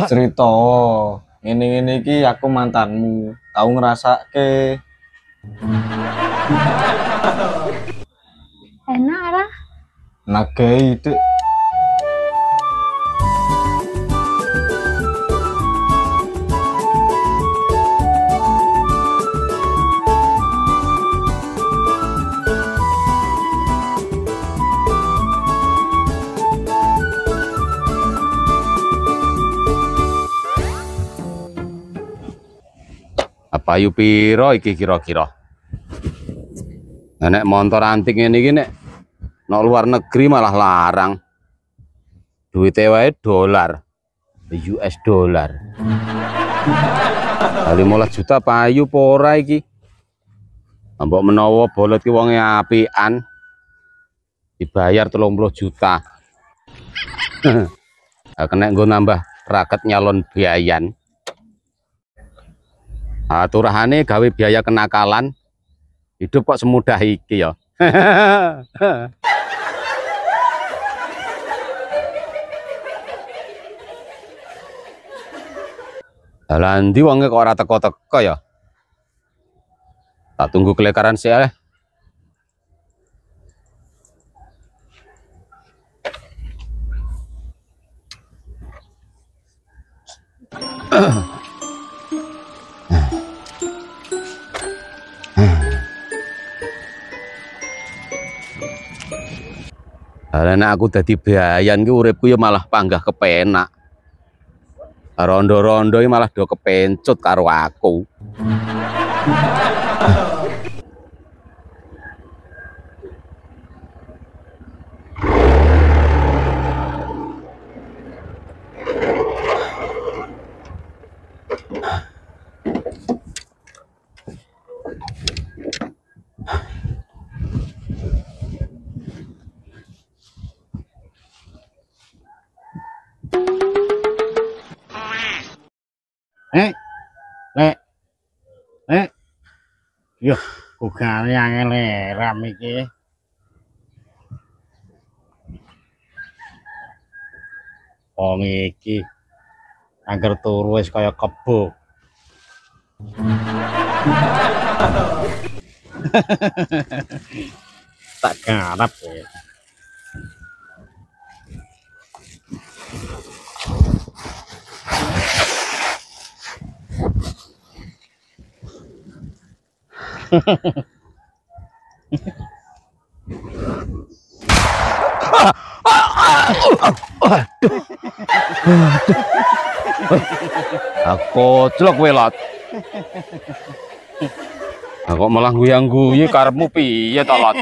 Cerita ngene-ngene iki aku mantanmu, tau ngrasake. Enak lah. Nagei Dik. Apa yu piro iki kira-kira? Nek motor antik ngene iki nek luar negeri malah larang. Duite wae dolar. US dollar. 15 juta payu apa ora iki? Mbok menawa bolot ki wonge apian. Dibayar 30 juta. Kena nggo nambah raket nyalon biayan. Aturane gawe biaya kenakalan, hidup kok semudah iki ya. Lah ndi wonge kok ora teko-teko ya? Tak tunggu kelekaran sih ya. Karena aku dadi bayan ki uripku ya malah panggah kepenak. Rondo-rondo malah do kepencut karo aku. Yo, bugane angel ram iki. Wong iki angger turu wis kaya kebo. Tak garap ya. Aku celok welot. Aku malah guyang-guyu karepmu piye to, Lot?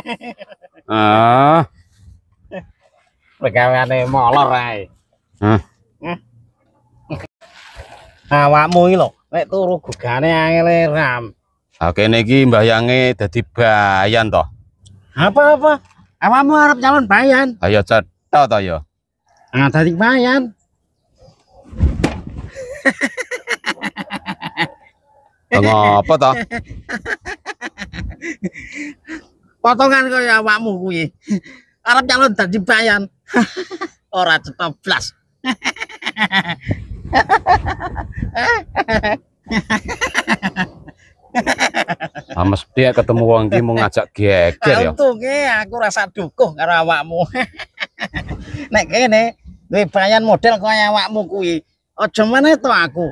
Ah. Pegaweane molor ae. Hah. Awakmu iki lho, nek turu gugane angel ram. Kene iki mbayange dadi bayan toh. Apa-apa? Awakmu arep calon bayan? Ayo cetha to ya. Dadi bayan. Ngapa toh? Potongan kaya awakmu kuwi. Arep calon dadi bayan. Ora cetha blas. Mesti ketemu wong iki mau ngajak geger ya. Untunge aku rasa dukuh karo awakmu. Nek kene duwe bayan model kaya awakmu kuwi, aja meneh to aku.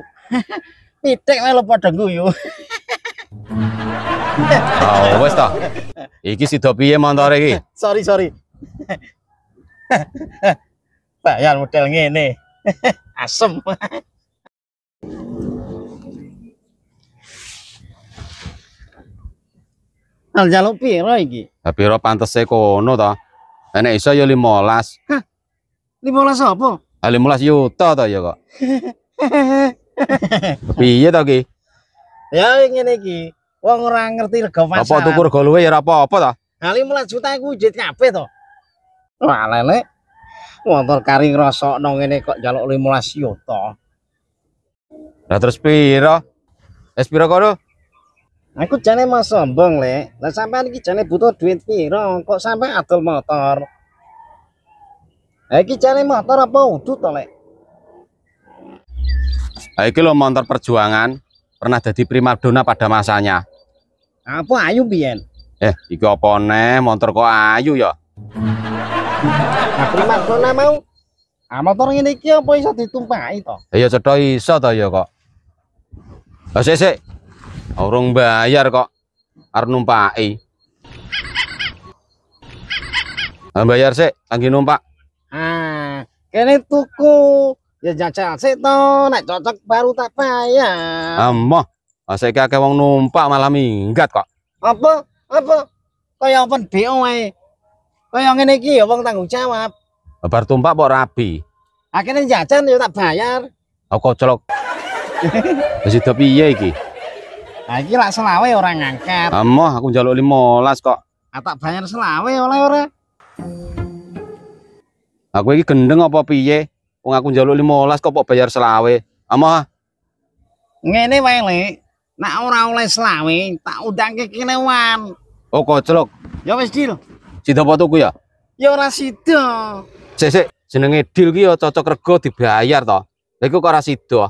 Pitik melu padha guyu. Oh, wis to. Iki sida piye montore iki? Sorry. Bayan model ngene. Asem. Al jaluk piro iki? Lah piro pantese kono to? Nek iso ya 15. Hah? 15 apa? 15 juta to ya kok. Piye to ki? Ya ngene iki. Wong ora ngerti rega pasar. Apa tuku rega luwe ya ora apa-apa to? Nah 15 juta iku jet kabeh to. Wah lele. Motor kari ngrasakno ngene kok njaluk 15 juta. Lah terus piro? Wis piro kono? Aku jane mau sombong, Lek. Lah sampean iki jane butuh duit piro kok sampe adol motor? Lah iki jane motor apa udut to, Lek? Nah, iki lo motor perjuangan pernah jadi primadona pada masanya. Apa ayu biyen? Iki apa nih motor kok ayu ya? Nah, primadona mau. Ah, motor ngene iki apa iso ditumpaki to? Ya cetha iso to ya kok. Lah sik. Urung bayar kok. Arep numpaki. Bayar sik, kangge numpak. Ah, kene tuku. Ya jajal sik to, nek cocok baru tak bayar. Amoh, saiki akeh wong numpak malah minggat kok. Apa? Kaya open BO wae. Kaya ngene iki ya wong tanggung jawab. Bar tumpak kok rabi. Akhirnya jajan ya tak bayar. Aku colok. Wis do piye iki? Nah iki lak selawe orang ngangkat. Amoh, aku njaluk 15 kok. Ah, tak bayar selawe oleh ora. Aku iki gendeng apa piye? Wong aku njaluk 15 kok bayar selawe. Amoh. Ngene wae, Lek. Nek ora oleh selawe, tak undangke kilewan. Oh, koclok. Ya wis deal. Sida apa tuku ya? Ya ora sida. Sik, jenenge deal ki ya cocok rego dibayar to. Lha iku kok ora sida.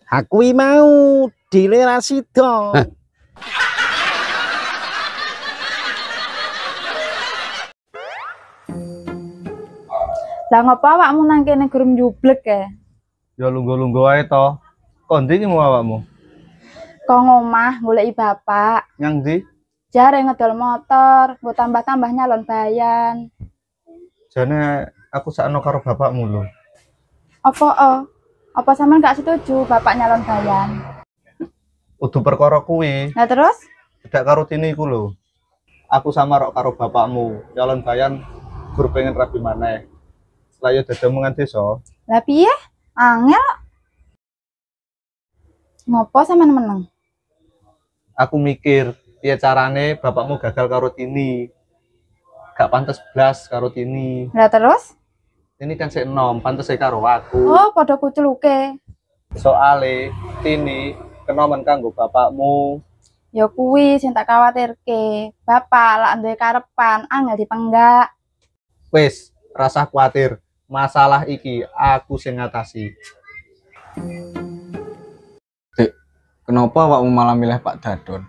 Aku iki mau deal ora sida. Lah ngopo awakmu nang kene gurung jublek ya? Ya lungguh-lungguh ae to. Kondi ki mau awakmu? Kok ngomah goleki bapak. Nyang ndi? Jare ngedol motor, mbok tambah-tambah nyalon bayan. Jane aku sakno karo bapakmu lho. Apa sampean gak setuju bapak nyalon bayan? Udu perkara kuwi, Nah terus? tidak karo tini iku lho. Aku sama rok karo bapakmu, nyalon bayan gur pengen rabi maneh. Setelah ya dademungan desa, Lah piye? Angel. Ngopo sampean meneng? aku mikir piye carane bapakmu gagal karo tini. Gak pantes blas karo tini. Lah terus? Ini kan sik enom, pantes karo aku. Oh, padha kucluke. Soale tini kenomen kanggo bapakmu. Ya kuwi sing tak khawatirke. Bapak lak duwe karepan angel dipenggak. Wis, rasa kuatir. Masalah iki aku sing ngatasi. Dek, kenapa awakmu malah milih Pak Dadon?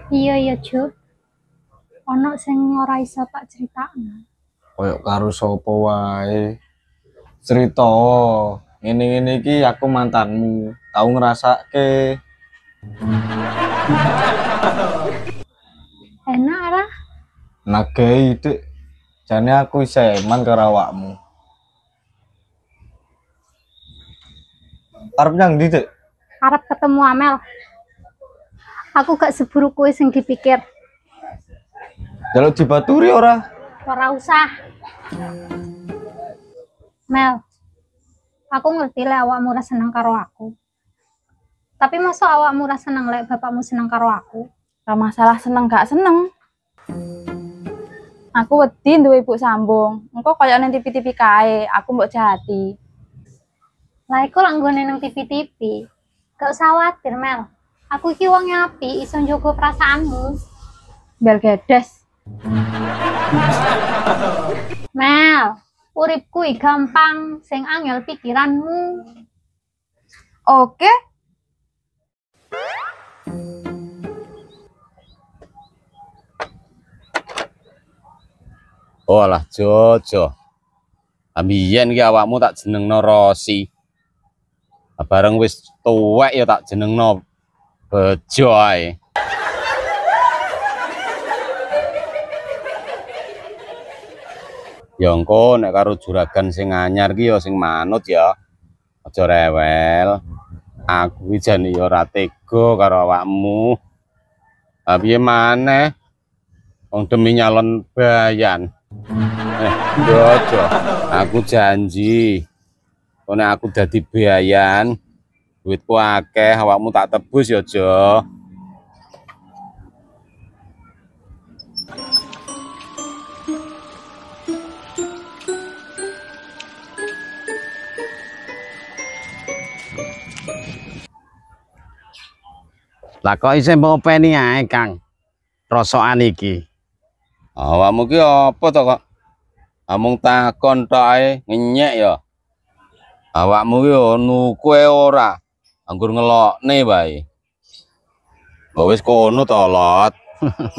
Iya Juk. Ono sing ora iso tak critakno. Koyok karo sapa wae. Cerita ngene-ngene iki aku mantanmu. Tau ngrasake. Enak ora? Nagei, Dek. Jane aku isih eman karo awakmu. Arep nyang ndi, Dek? Arep ketemu Amel. Aku gak seburuk kowe sing dipikir. Jaluk dibaturi ora? Ora usah. Mel. Aku ngerti lek awakmu ora seneng karo aku. Tapi masa awakmu ora seneng lek bapakmu seneng karo aku? Ora masalah seneng gak seneng. Aku wedi duwe ibu sambung. Engko kaya ning TV-TV kae, aku mbok jati. Lah iku lak nggone nang TV-TV. Gak usah khawatir, Mel. Aku iki wong apik, iso njogo perasaanmu. Bel gedes. Mel, uripku iki gampang, sing angel pikiranmu. Oke. Oh alah Jojo. Ambiyen ki awakmu tak jenengno Rosi. Bareng wis tuwek ya tak jenengno Bejo ae. Ya engko nek karo juragan sing anyar ki ya sing manut ya. Aja rewel. Aku iki jane ya ora tega karo awakmu. Lah piye maneh? Wong demi nyalon bayan. Jojo, aku janji. Nek aku dadi bayan, duitku akeh, awakmu tak tebus ya, Jo. Lah kok isih mbok openi ae, Kang. Rosokan iki. Awakmu ki apa to kok? Amung takon tok ae ngenyek ya. Awakmu ki nuku ora. Anggur ngelokne bae. Kok wis kono to, Lot.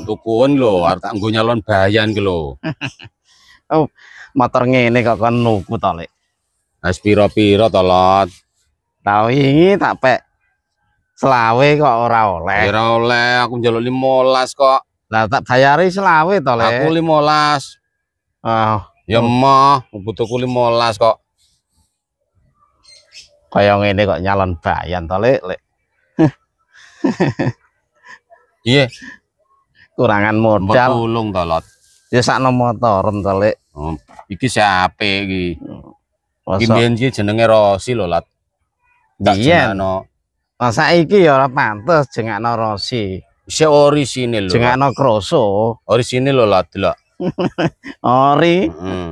Tukuan lho, arep tak nggo nyalon bayan ki lho. Oh, motor ngene kok kon nuku to, Lek. Wis pira-pira to, Lot. Tau wingi tak pek selawe kok ora oleh. Ora oleh, aku njaluk 15 kok. Lah tak bayari selawe to, Lek. Aku 15. Oh, Ya emoh, butuhku 15 kok. kaya ngene kok nyalon bayan to, Lek. Iya, Kurangan modal. tulung to, Lot. Ya sakno motoren to, Lek. Oh, iki siapa iki? Iki Masa mbiyen iki jenenge Rosi lho, Lot. Tak biyen. jenengno. Masa iki ya ora pantes jengakno Rosi. Isih orisinil lho. Jengakno Kroso. Orisinil lho, Lot, delok. Ori. Heeh.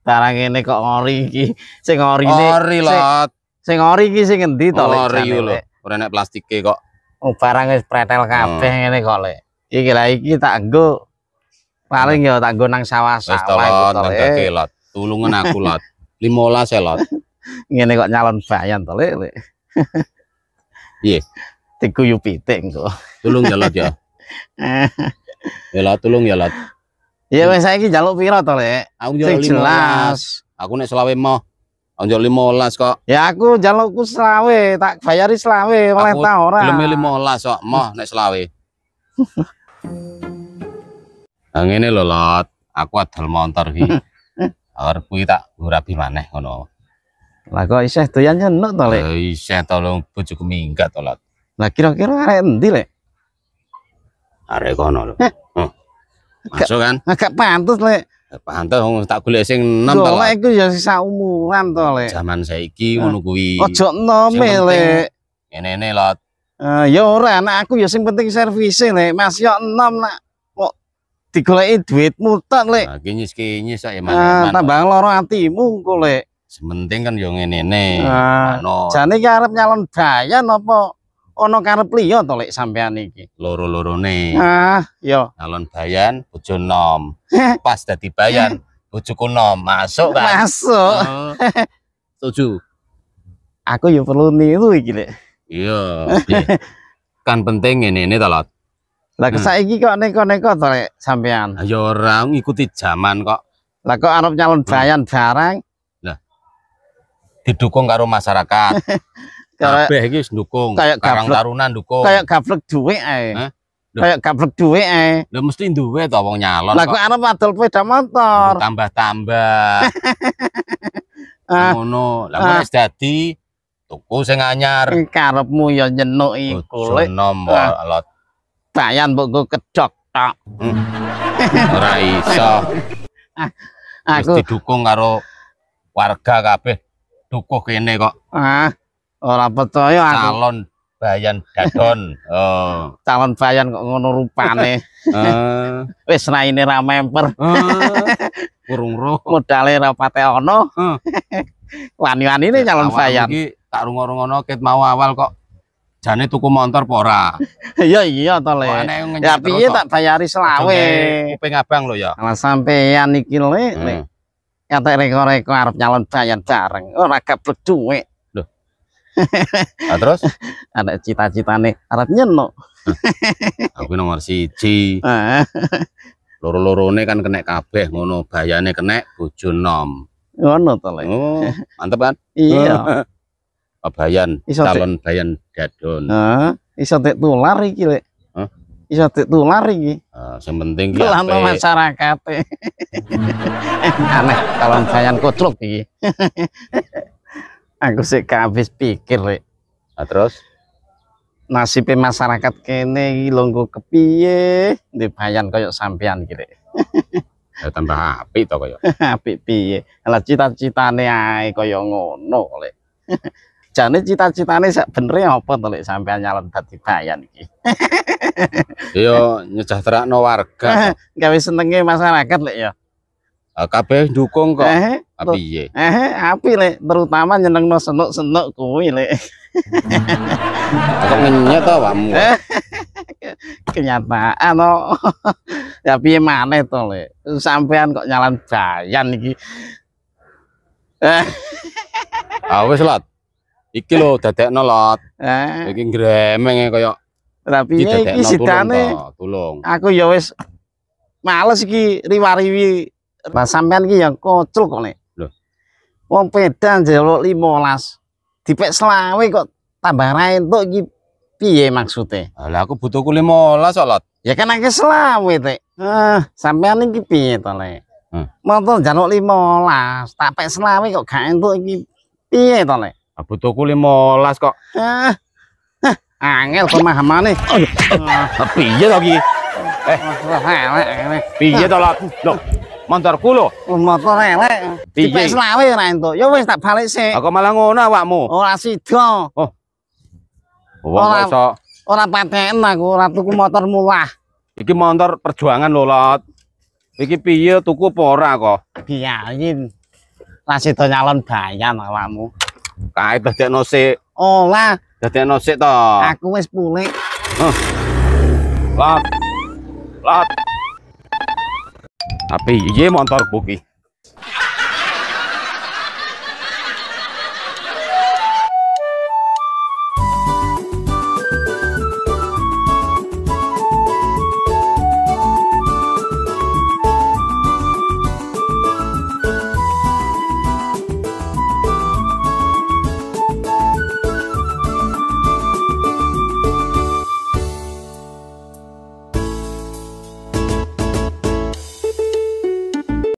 Barang ngene kok ori iki. Sing orine. Ori, Lot. Sing ori iki sing endi to, Lek? Ori jane, lho. Lek? Ora nek plastike kok. Oh, barang wis pretel kabeh ngene kok, Lek. Iki lah iki tak nggo paling ya tak nggo nang Wis sawah-sawah to, Lot, iku to, nang Lek. kake, Lot. Tulungan aku, Lot. 15 ya, Lot. Ngene kok nyalon bayan to, Lek. Piye? Diguyu pitik kok. Tulung ya, Lot ya. Ya, Lot, tulung ya, Lot. Ya wis saiki njaluk pira to, Lek? Aku Sing njaluk 15. jelas. Aku nek selawe moh. Aku njaluk 15 kok. Ya aku njalukku selawe, tak bayari selawe, oleh Aku ta ora. geleme 15 kok, moh nek selawe. Nah ngene lho, Lot. Aku adol motor iki. Arep kuwi tak rabi maneh ngono. Lah kok isih doyan nyenuk to, Lek? Isih tolong bojoku minggat to, Lot. Lah kira-kira arek endi, Lek? Arek kono lho. Masuk kan? Agak pantes, Lek. Pantes wong tak golek sing enom to, Lot. Golek iku ya sisa umuran to, Lek. Zaman saiki ngono kuwi. Ojo enome, Sing penting- Lek. Ngene-ngene, Lot. Ya ora, anak aku ya sing penting servise, Lek. Mas yo enom nak kok digoleki duitmu tok, Lek. Nah, kinyis-kinyis sak ya Ah, man. tambah loro atimu engko, Lek. Sementing kan yo ngene-ngene. Ah, Ano jane iki arep nyalon bayan apa ana karep liya to, Lek, sampean iki? loro-lorone. Ah, yo. Calon bayan, bojo nom. Pas dadi bayan, bojoku nom. Masuk kan? Masuk. Oh, setuju. Aku ya perlu niru iki, Lek. Iya. Piye? Kan penting ngene to, Lot. Lah saiki kok neko-neko to, Lek, sampean. Ayo ora ngikuti zaman kok. Lah kok arep nyalon bayan barang Didukung karo masyarakat. kayak Kabeh iki wis ndukung. kayak Karang gablek- Taruna ndukung. kayak gablek dhuwit ae. Hah? Loh. Kayak gablek dhuwit ae. Lah mesti duwe to wong nyalon Lah kok kok. arep adol sepeda motor. Tambah-tambah. Ah, Ngono. Lah Ah. wis dadi tuku sing anyar. karepmu ya nyenuk iku, Bojo Lek. nom Ah. Lot. Bayan mbok nggo kedok tok. Ora iso. Wis Aku didukung karo warga kabeh. Dukuh kene kok ora percaya aku calon bayan dadon. Oh. calon bayan kok ngono rupane. Eh. Wis raine ra memper, Kurung roh. modale ra pate ono. Heeh. Wani-wanine calon Awakmu bayan. iki tak rungo-rungono ket mau awal kok jane tuku motor apa ora. Ya iya to, Kok Lek. aneh ngenyek Ya terus piye kok. tak bayari selawe. Oke, kuping abang lho ya. Lah sampean iki, Lek, Lek. Kata reko-reko arep nyalon bayan bareng. Ora gablek dhuwit. Nah, terus Ada cita-citane arep nyenuk. aku nomor 1. Ah, Loro-lorone kan kena kabeh ngono, bayane kena bojo nom. ngono to, Lek. Oh, mantep kan? Iya. Bayan, Iso, calon bayan dadon. Heeh, iso tek tular iki, Lek. Hah? Iso tek tular iki. Sing penting ki Kelana apik. masyarakat. Aneh calon bayan kucluk iki. Aku sik gak habis pikir, Lek. Nah, terus Nasibnya masyarakat kene iki lho engko kepiye ndek bayan kaya sampean iki, Lek. ya tambah apik to kaya. Apik piye? Lah cita-citane ae kaya ngono, Lek. Jane cita-citane sak benere apa to, Lek, sampean nyalon dadi bayan iki? Yo nyejahterano warga. Gawe senenge masyarakat, Lek ya. Kabeh ndukung kok. Piye? Api lek, terutama nyenengno senuk-senuk kuwi lek. Kok ngenyet to awakmu? Kenyataan no. Ya piye maneh to lek. Sampean kok nyalan bayan iki. Ah wis Lot. Iki lho dadekno Lot. Iki gremeng kaya Lah iki piye iki dadekno sidane? tulung. Aku ya wis males iki riwariwi. Lah sampean iki yang kocul kok nek. Lho. Wong pedan njaluk 15. Dipek selawe kok tambah ra entuk iki piye maksude? Lah aku butuh ku 15 kok Lot. Ya kan akeh selawe Tek. Sampean iki piye to lek? Motor njaluk 15, tak pek selawe kok gak entuk iki piye to lek? Butuh ku 15 kok. Angel pemahamane. Piye to iki? Piye to Lot? Lho, motorku lho. Motor elek. Piye? Dipek selawe ora entuk. Ya wis tak balik sik. Aku malah ngono awakmu. Ora sida. Wong kok iso Ora pateken aku, ora tuku motor murah. iki motor perjuangan lho Lot. Iki piye tuku apa ora kok? Biarin. Lah sida nyalon bayan awakmu. Kae dadekno sik. Olah, Dadekno sik to. aku wis pulik. Lot. Lot. Tapi piye motorku ki?